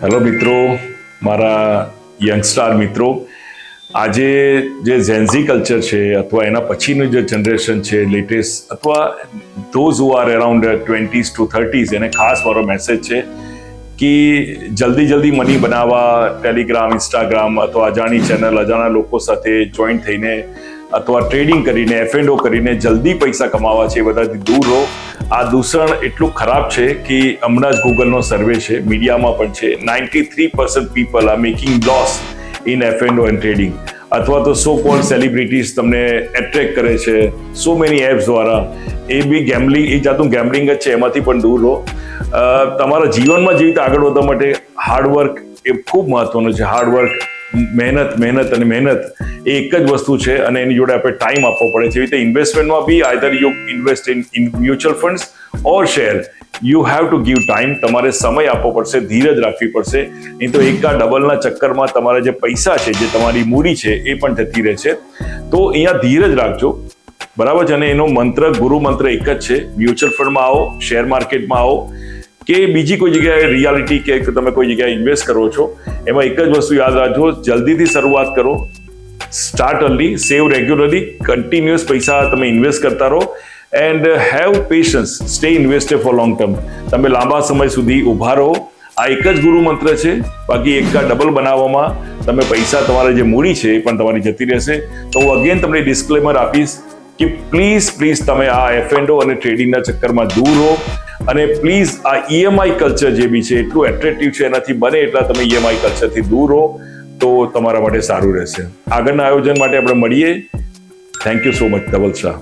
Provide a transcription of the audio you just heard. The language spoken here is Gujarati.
હેલો મિત્રો, મારા યંગસ્ટાર મિત્રો, આજે જે ઝેન્ઝી કલ્ચર છે અથવા એના પછીનું જે જનરેશન છે લેટેસ્ટ અથવા those who are around 20s to 30s એને ખાસ મારો મેસેજ છે કે જલ્દી મની બનાવવા ટેલિગ્રામ, ઇન્સ્ટાગ્રામ અથવા અજાણી ચેનલ, અજાણા લોકો સાથે જોઈન્ટ થઈને અથવા ટ્રેડિંગ કરીને, F&O કરીને જલ્દી પૈસા કમાવા છે એ બધાથી દૂર રહો. આ દૂષણ એટલું ખરાબ છે કે હમણાં જ ગૂગલનો સર્વે છે, મીડિયામાં પણ છે, 93% people are making loss in F&O and trading. અથવા તો સો કોલ્ડ સેલિબ્રિટીઝ તમને એટ્રેક્ટ કરે છે સો મેની એપ્સ દ્વારા. એ બી ગેમ્બલિંગ, એક જાતનું ગેમ્બલિંગ જ છે, એમાંથી પણ દૂર રહો. તમારા જીવનમાં જેવી રીતે આગળ વધવા માટે હાર્ડવર્ક એ ખૂબ મહત્વનું છે. હાર્ડવર્ક, મહેનત અને મહેનત એ એક જ વસ્તુ છે અને એની જોડે આપણે ટાઈમ આપવો પડે છે. એવી રીતે ઇન્વેસ્ટમેન્ટમાં be either you invest in mutual funds or share, you have to give time. તમારે સમય આપવો પડશે, ધીરજ રાખવી પડશે, નહીં તો એકા ડબલના ચક્કરમાં તમારા જે પૈસા છે, જે તમારી મૂડી છે, એ પણ જતી રહે છે. તો અહીંયા ધીરજ રાખજો, બરાબર છે. અને એનો મંત્ર, ગુરુ મંત્ર એક જ છે: મ્યુચ્યુઅલ ફંડમાં આવો, શેર માર્કેટમાં આવો કે બીજી કોઈ જગ્યાએ રિયાલિટી કે તમે કોઈ જગ્યાએ ઇન્વેસ્ટ કરો છો, એમાં એક જ વસ્તુ યાદ રાખજો: જલ્દીથી શરૂઆત કરો, સ્ટાર્ટ અર્લી, સેવ રેગ્યુલરલી, કન્ટિન્યુઅસ પૈસા તમે ઇન્વેસ્ટ કરતા રહો and have patience, stay invested four long term. તમે લાંબા સમય સુધી ઊભા રહો. આ એક જ ગુરુ મંત્ર છે. બાકી એક ડબલ બનાવવામાં તમે પૈસા, તમારી જે મૂડી છે એ પણ તમારી જતી રહેશે. તો હું અગેન તમને ડિસ્ક્લેમર આપીશ કે પ્લીઝ તમે આ F&O અને ટ્રેડિંગના ચક્કરમાં દૂર રહો. અને પ્લીઝ આ EMI કલ્ચર જે બી છે એટલું એટ્રેક્ટિવ છે, એનાથી બને એટલા તમે EMI કલ્ચરથી દૂર રહો તો તમારા માટે સારું રહેશે. આગળના આયોજન માટે આપણે મળીએ. Thank you so much, Dhaval Shah.